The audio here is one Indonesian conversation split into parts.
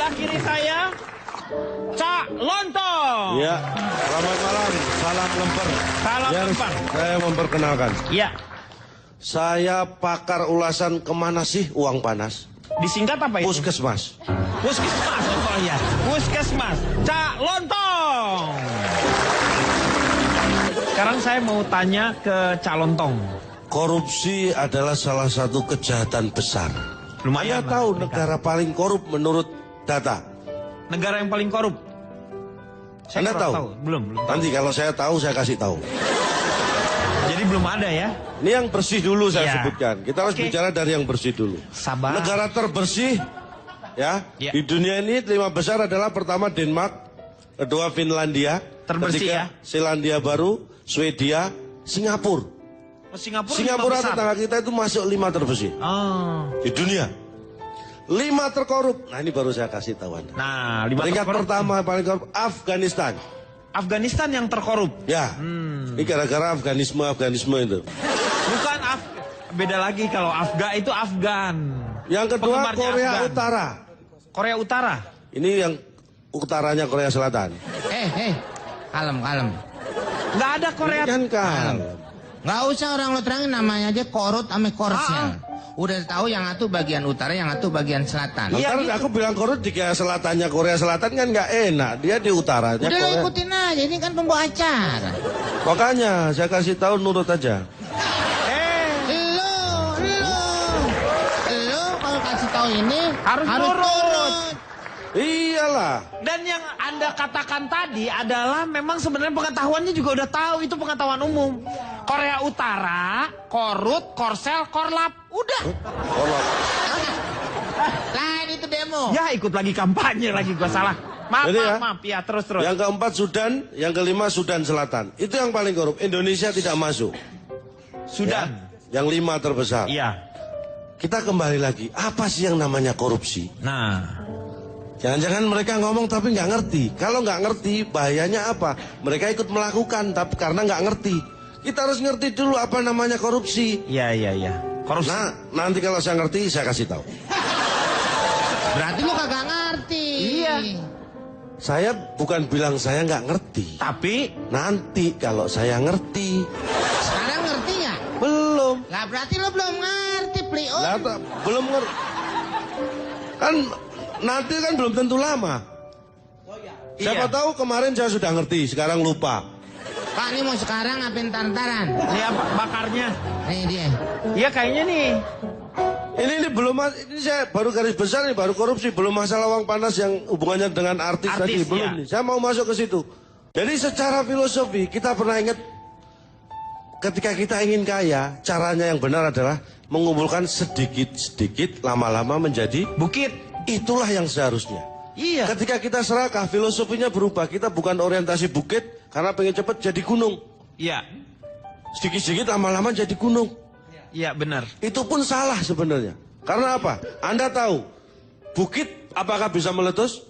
sebelah kiri saya, Cak Lontong. Ya, selamat malam, salam lemper. Salam lemper. Saya memperkenalkan. Iya. Saya pakar ulasan kemana sih uang panas? Disingkat apa itu? Puskesmas. Puskesmas, oh ya. Puskesmas, Cak Lontong. Sekarang saya mau tanya ke Cak Lontong. Korupsi adalah salah satu kejahatan besar. Lumayan. Anda tahu negara paling korup menurut data? Negara yang paling korup? Anda tahu? Belum tahu. Nanti kalau saya tahu, saya kasih tahu. Jadi belum ada ya? Ini yang bersih dulu saya Ya. sebutkan. Kita harus bicara dari yang bersih dulu. Sabar. Negara terbersih ya, Ya. di dunia ini 5 besar adalah pertama Denmark, kedua Finlandia, Terbersih ketiga ya? Selandia Baru, Swedia, Singapura. Oh, Singapura Singapura lima besar. tetangga kita itu masuk 5 terbersih Oh. di dunia. 5 terkorup. Nah ini baru saya kasih tahu Anda. Nah, 5 Peringkat terkorup. pertama paling korup Afghanistan. Afghanistan yang terkorup. Ya, ini gara-gara Afganisme itu. Bukan beda lagi kalau Afga itu Afgan. Yang kedua Penggemarnya Korea Afgan. Utara. Korea Utara. Ini yang utaranya Korea Selatan. Kalem. Nggak ada Korea. Ini kan. Nggak usah orang lo terangin, namanya aja korut ame korsel. Udah tahu yang satu bagian utara, yang satu bagian selatan. Iya, Ntar gitu. aku bilang korut di selatannya Korea Selatan kan nggak enak. Dia di utaranya Udah lo Korea. ikutin aja, ini kan pembawa acara. Makanya saya kasih tahu nurut aja. Lo kalau kasih tahu ini Harus nurut. Iyalah. Dan yang Anda katakan tadi adalah memang sebenarnya pengetahuannya juga udah tahu, itu pengetahuan umum. Korea Utara, korut, korsel, korlap, udah. Lain itu demo. Ya ikut lagi kampanye lagi, gua salah. Maaf, Jadi maaf, ya terus. Yang keempat Sudan, yang kelima Sudan Selatan. Itu yang paling korup. Indonesia tidak masuk. Sudan. Ya, yang 5 terbesar. Iya. Kita kembali lagi. Apa sih yang namanya korupsi? Nah, Jangan-jangan mereka ngomong tapi nggak ngerti. Kalau nggak ngerti, bahayanya apa? Mereka ikut melakukan, tapi karena nggak ngerti. Kita harus ngerti dulu apa namanya korupsi. iya. Korupsi. Nah, nanti kalau saya ngerti, saya kasih tahu. Berarti lo kagak ngerti. Iya. Saya bukan bilang saya nggak ngerti. Tapi Nanti kalau saya ngerti. Sekarang ngerti ya? Belum. Lah berarti lo belum ngerti, Pliun. Lah, belum ngerti. Kan nanti kan belum tentu lama. Siapa Iya. tahu kemarin saya sudah ngerti, sekarang lupa. Pak, ini mau sekarang apa ntar-ntaran? ini apa bakarnya? Nih dia. Iya kayaknya nih. Ini belum, ini saya baru garis besar nih, baru korupsi, belum masalah uang panas yang hubungannya dengan artis tadi, Artis, belum iya. nih. Saya mau masuk ke situ. Jadi secara filosofi kita pernah ingat ketika kita ingin kaya, caranya yang benar adalah mengumpulkan sedikit-sedikit lama-lama menjadi Bukit. itulah yang seharusnya. Iya. Ketika kita serakah, filosofinya berubah. Kita bukan orientasi bukit karena pengen cepat jadi gunung. Iya. Sedikit-sedikit lama-lama jadi gunung. Iya benar. Itu pun salah sebenarnya. Karena apa? Anda tahu, bukit apakah bisa meletus?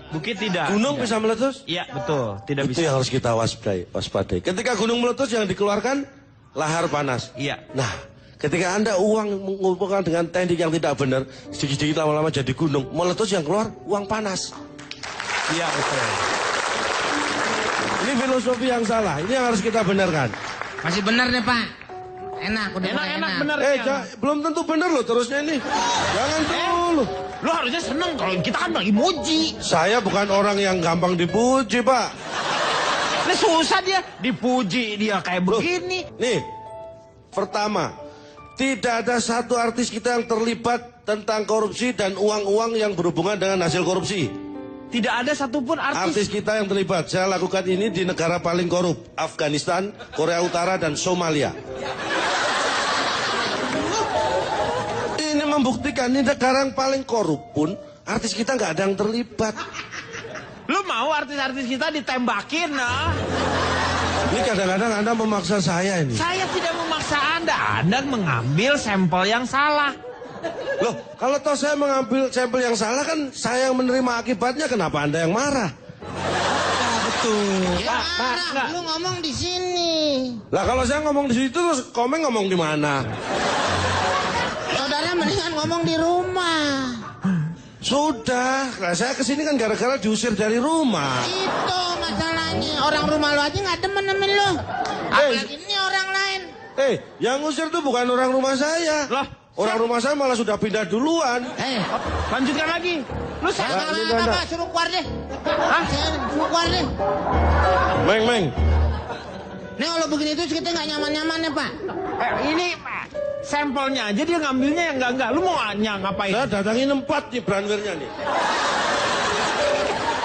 Bukit tidak. Gunung Tidak. bisa meletus? Iya betul. Tidak Itu bisa. yang harus kita waspadai. Ketika gunung meletus yang dikeluarkan lahar panas. Iya. Nah, ketika Anda uang mengumpulkan dengan teknik yang tidak benar, sedikit-sedikit lama-lama jadi gunung, meletus yang keluar uang panas. Iya betul. Ini filosofi yang salah. Ini yang harus kita benarkan. Masih bener deh, Pak. Enak, udah mulai Enak benar. Belum tentu benar loh terusnya ini. Jangan dulu. Lu harusnya seneng kalau kita kan lagi muji. Saya bukan orang yang gampang dipuji, Pak. Ini susah dia dipuji dia kayak Loh, begini. Nih, pertama, tidak ada satu artis kita yang terlibat tentang korupsi dan uang-uang yang berhubungan dengan hasil korupsi. Tidak ada satupun Artis kita yang terlibat. Saya lakukan ini di negara paling korup, Afghanistan, Korea Utara, dan Somalia. Ini membuktikan ini negara yang paling korup pun artis kita nggak ada yang terlibat. Lu mau artis-artis kita ditembakin, nah? Ini kadang-kadang Anda memaksa saya ini. Saya tidak memaksa Anda. Anda mengambil sampel yang salah. Loh, kalau toh saya mengambil sampel yang salah kan saya yang menerima akibatnya, kenapa Anda yang marah? Betul. Ya, Pak, marah, lu ngomong di sini. Lah kalau saya ngomong di situ terus Komeng ngomong di mana? Saudara mendingan ngomong di rumah. Sudah, nah, saya kesini kan gara-gara diusir dari rumah. Itu masalahnya. Orang rumah lu aja nggak demen nemen lu. Apalagi ini orang lain. Yang ngusir tuh bukan orang rumah saya. Lah, orang rumah saya malah sudah pindah duluan. lanjutkan lagi. Lu Apa, suruh keluar deh. Hah? Suruh keluar deh. Meng. Nih kalau begini terus kita nggak nyaman-nyaman ya Pak. Ini sampelnya aja dia ngambilnya yang enggak. Lu mau ngapain? Saya datangin 4 nih branwirnya nih.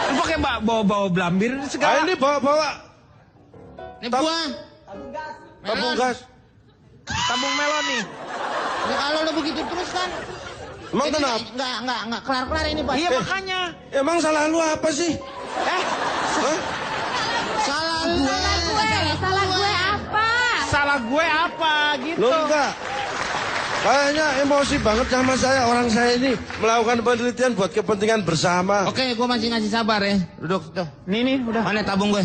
Lu pakai bawa belambir segala. Ini bawa. Ini buah. Tabung gas. Tabung melon nih. Ya, kalau lu begitu terus kan. Emang jadi kenapa? Nggak kelar-kelar ini Pak. Iya makanya. Emang salah lu apa sih? Hah? Salah gue. Salah gue apa? Salah gue apa gitu. Lu enggak. Kayaknya emosi banget sama saya. Orang saya ini melakukan penelitian buat kepentingan bersama. Oke, gue masih ngasih sabar ya. Duduk tuh. Nih udah. Mana tabung gue?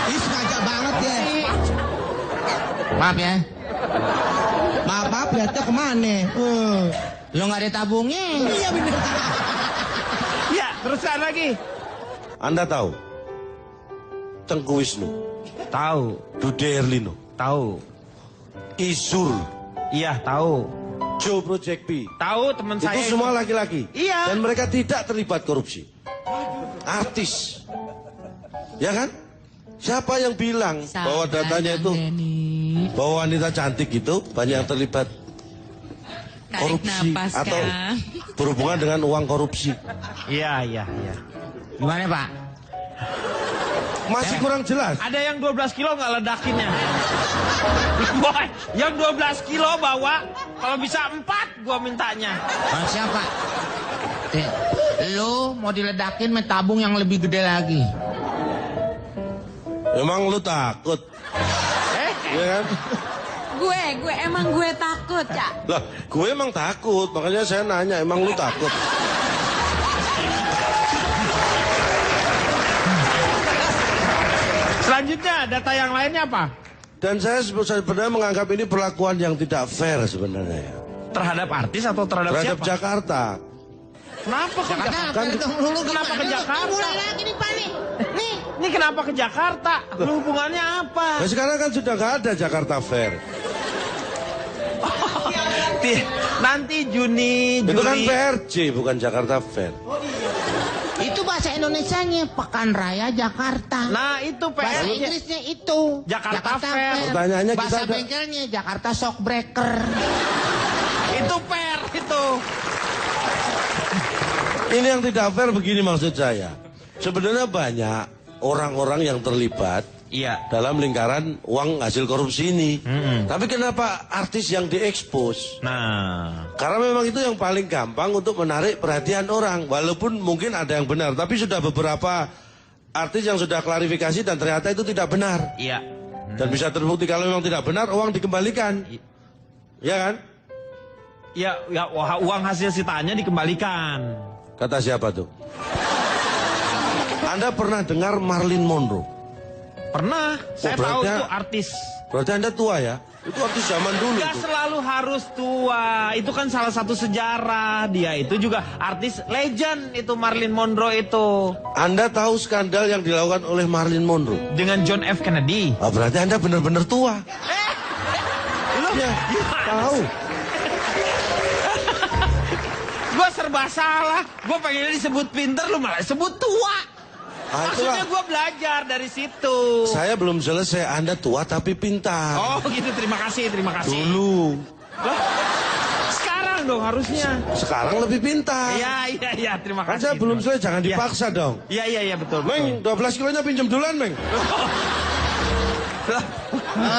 Ih, sengaja banget ya. Maaf ya. Maaf, lihatnya kemana? Lo nggak ada tabungnya. Iya bener. Ya, teruskan lagi. Anda tahu? Tengku Wisnu, Tahu, Dude Herlino, tahu. Izul, Iya, tahu. Joe Project P. Tahu teman saya. Itu semua laki-laki. Iya. Dan mereka tidak terlibat korupsi. Artis. Ya kan? Siapa yang bilang bahwa datanya itu bahwa wanita cantik itu banyak yang terlibat korupsi atau berhubungan dengan uang korupsi? Iya. Gimana Pak? Masih kurang jelas. Ada yang 12 kilo nggak ledakinnya? Boy, yang 12 kilo bawa, kalau bisa 4 gua mintanya. Siapa? Lu mau diledakin sama tabung yang lebih gede lagi. Emang lu takut? Iya kan? Gue emang gue takut, Cak. Lah, gue emang takut. Makanya saya nanya, emang lu takut? Selanjutnya, data yang lainnya apa? Dan saya sebenarnya menganggap ini perlakuan yang tidak fair sebenarnya ya. Terhadap artis atau terhadap Terhadap siapa? Jakarta. Kenapa ke Jakarta? Kenapa ke Jakarta? Mulai lagi nih Pak nih. Nih. Ini kenapa ke Jakarta? Hubungannya apa? Nah, sekarang kan sudah nggak ada Jakarta Fair. Nanti Juni, Itu kan Juli. PRJ bukan Jakarta Fair. Itu bahasa Indonesianya Pekan Raya Jakarta. Nah, itu Bahasa PR. Inggrisnya itu Jakarta Fair. Pertanyaannya kita bahasa ada- bengkelnya Jakarta Shockbreaker. Itu PR itu. Ini yang tidak fair begini maksud saya. Sebenarnya banyak orang-orang yang terlibat Iya. dalam lingkaran uang hasil korupsi ini. Tapi kenapa artis yang diekspos? Nah, Karena memang itu yang paling gampang untuk menarik perhatian orang. Walaupun mungkin ada yang benar. Tapi sudah beberapa artis yang sudah klarifikasi dan ternyata itu tidak benar. iya. Dan bisa terbukti kalau memang tidak benar, uang dikembalikan. Ya kan? Ya, uang hasil sitaannya dikembalikan. Kata siapa tuh? Anda pernah dengar Marilyn Monroe? Pernah, saya tahu berarti- itu artis. Berarti Anda tua ya? Itu artis zaman dulu Gak tuh. selalu harus tua. Itu kan salah satu sejarah. Dia itu juga artis legend itu Marilyn Monroe itu. Anda tahu skandal yang dilakukan oleh Marilyn Monroe? Dengan John F. Kennedy. Oh, berarti Anda benar-benar tua. Lu Ya, gimana tahu. Gue serba salah. Gue pengennya disebut pinter, lu malah sebut tua. Ah, Maksudnya itulah. gue belajar dari situ. Saya belum selesai. Anda tua tapi pintar. Oh gitu, terima kasih. Dulu. Loh, sekarang dong harusnya. Sekarang lebih pintar. Iya, terima Kan kasih. saya belum selesai, jangan Iya. dipaksa dong. Iya, betul. Meng, 12 kilonya pinjam duluan, Meng.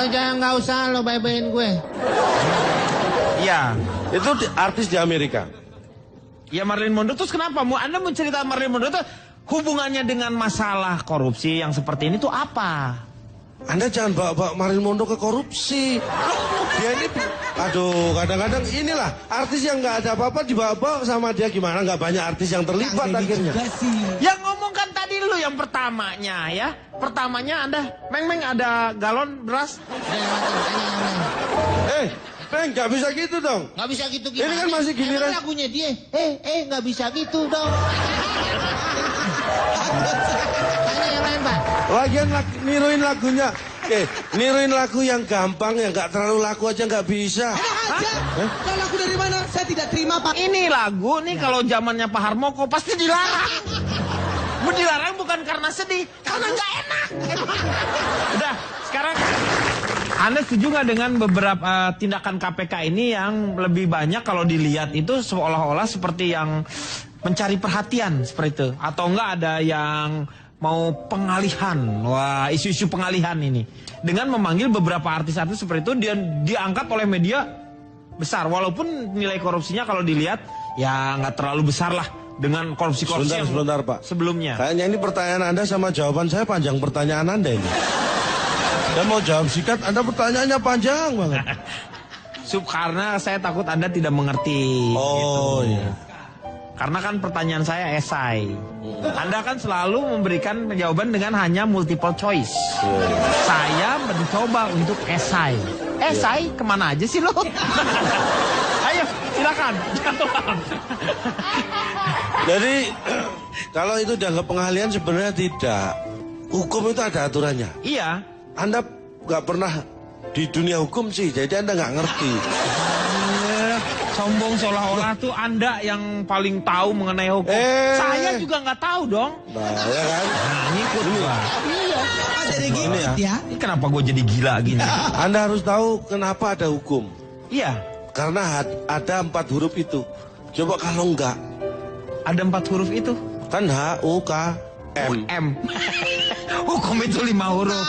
Jangan nggak usah lo bye-byein gue. Iya. Itu artis di Amerika. Ya Marilyn Monroe, terus kenapa? Anda mau cerita Marilyn Monroe itu hubungannya dengan masalah korupsi yang seperti ini tuh apa? Anda jangan bawa-bawa Marilyn Monroe ke korupsi. Dia ini, aduh, kadang-kadang inilah artis yang nggak ada apa-apa dibawa-bawa sama dia gimana? Nggak banyak artis yang terlibat akhirnya. Juga sih. Yang ngomong kan tadi lu yang pertamanya ya. Pertamanya Anda, Meng ada galon beras? Udah lewatin, tanya yang lain. Peng, nggak bisa gitu dong. Nggak bisa gitu gimana? Ini kan masih giliran. Emang lagunya dia. Nggak bisa gitu dong. Tanya yang lain, Pak. Lagian niruin lagunya. Niruin lagu yang gampang, yang nggak terlalu laku aja nggak bisa. Aja. Kalau lagu dari mana? Saya tidak terima, Pak. Ini lagu nih kalau zamannya Pak Harmoko pasti dilarang. Dilarang bukan karena sedih, karena nggak enak. Udah, sekarang Anda setuju nggak dengan beberapa tindakan KPK ini yang lebih banyak kalau dilihat itu seolah-olah seperti yang mencari perhatian seperti itu, atau enggak ada yang mau pengalihan? Wah, isu-isu pengalihan ini dengan memanggil beberapa artis-artis seperti itu, dia diangkat oleh media besar, walaupun nilai korupsinya kalau dilihat ya nggak terlalu besar lah dengan korupsi-korupsi Sebentar, Pak. sebelumnya. Kayaknya ini pertanyaan Anda sama jawaban saya panjang pertanyaan Anda ini. Dan mau jawab sikat, Anda pertanyaannya panjang banget. Karena saya takut Anda tidak mengerti. Oh gitu. iya. Karena kan pertanyaan saya esai. Anda kan selalu memberikan jawaban dengan hanya multiple choice. Saya mencoba untuk esai. Esai kemana aja sih lo? Ayo, silakan. Jadi kalau itu dianggap pengalihan sebenarnya tidak. Hukum itu ada aturannya. Iya. Anda nggak pernah di dunia hukum sih, jadi Anda nggak ngerti. Sombong seolah-olah tuh Anda yang paling tahu mengenai hukum. Saya juga nggak tahu dong. Nah, ya kan? Nah, ngikut gua. Apa jadi gini ya? Ini kenapa gue jadi gila gini? Anda harus tahu kenapa ada hukum. Iya. Karena ada 4 huruf itu. Coba kalau enggak, Ada 4 huruf itu. kan H, U, K, M. M. Hukum itu 5 huruf.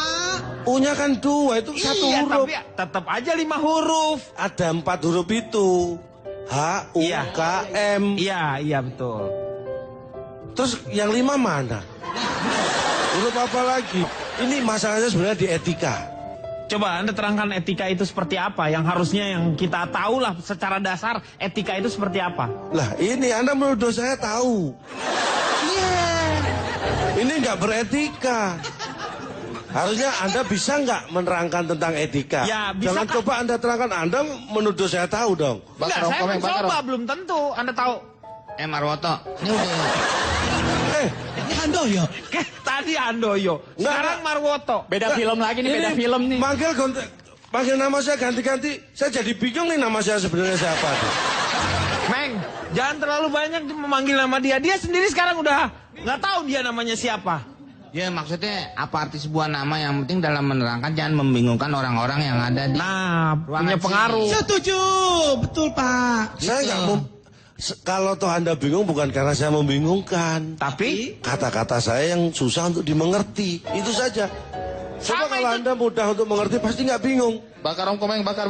U-nya kan 2, itu 1 Iya, huruf. tapi tetap aja 5 huruf. Ada 4 huruf itu. H, U, Iya. K, M. Iya betul. Terus yang 5 mana? Huruf apa lagi? Ini masalahnya sebenarnya di etika. Coba Anda terangkan etika itu seperti apa? Yang harusnya yang kita tahu lah secara dasar etika itu seperti apa? Lah ini Anda menuduh saya tahu. Iya. Ini nggak beretika. Harusnya Anda bisa nggak menerangkan tentang etika? Ya, bisa Jangan kan? coba Anda terangkan. Anda menuduh saya tahu dong. Enggak, saya mencoba, belum tentu. Anda tahu. Marwoto, ini udah. Ini Handoyo. Tadi Handoyo, sekarang Marwoto. Beda film lagi nih, beda film nih. Manggil nama saya ganti-ganti. Saya jadi bingung nih nama saya sebenarnya siapa. Meng, jangan terlalu banyak memanggil nama dia. Dia sendiri sekarang udah nggak tahu dia namanya siapa. Ya maksudnya apa arti sebuah nama, yang penting dalam menerangkan jangan membingungkan orang-orang yang ada di. Nah, punya Ruangan pengaruh. Setuju, betul Pak. Saya nggak mau. Kalau toh Anda bingung bukan karena saya membingungkan. Tapi Kata-kata saya yang susah untuk dimengerti. Itu saja. Coba Sama kalau itu. Anda mudah untuk mengerti pasti nggak bingung. Bakar Om Komeng, bakar.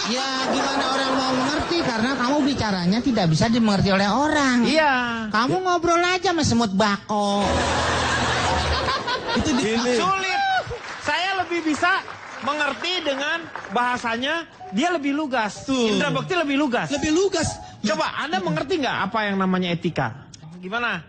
Ya gimana orang mau mengerti, karena kamu bicaranya tidak bisa dimengerti oleh orang. iya. Kamu ngobrol aja sama semut bako. Itu di Ini. Sulit. Saya lebih bisa mengerti dengan bahasanya, dia lebih lugas. Tuh. Indra Bekti lebih lugas. lebih lugas. Coba Anda mengerti nggak apa yang namanya etika? Gimana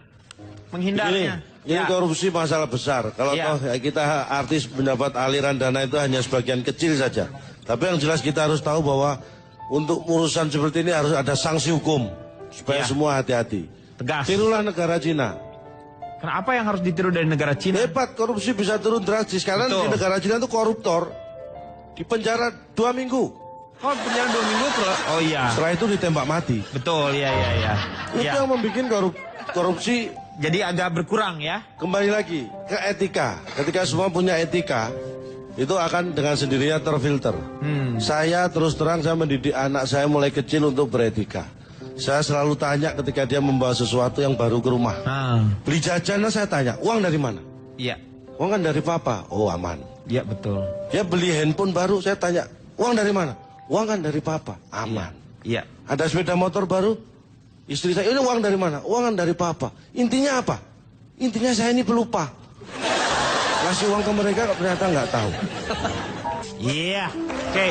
menghindarnya? Ini korupsi masalah besar. Kalau Ya. toh kita artis mendapat aliran dana itu hanya sebagian kecil saja. Tapi yang jelas kita harus tahu bahwa untuk urusan seperti ini harus ada sanksi hukum supaya Ya. semua hati-hati. Tegas. Tirulah negara Cina. Kenapa yang harus ditiru dari negara Cina? Hebat, korupsi bisa turun drastis karena Betul. di negara Cina itu koruptor di penjara 2 minggu. Oh, penjara 2 minggu terus. Oh iya. Setelah itu ditembak mati. Betul, iya. Itu Ya. yang membuat korupsi. Jadi agak berkurang ya. Kembali lagi ke etika. Ketika semua punya etika, itu akan dengan sendirinya terfilter. Saya terus terang, saya mendidik anak saya mulai kecil untuk beretika. Saya selalu tanya ketika dia membawa sesuatu yang baru ke rumah. Beli jajanan saya tanya, uang dari mana? Iya. Uang kan dari papa. Oh aman. Iya, betul. Dia beli handphone baru, saya tanya, uang dari mana? Uang kan dari papa. Aman. Iya. Ada sepeda motor baru, istri saya, ini uang dari mana? Uang kan dari papa. Intinya apa? Intinya saya ini pelupa. Kasih uang ke mereka ternyata nggak tahu. Iya. Oke.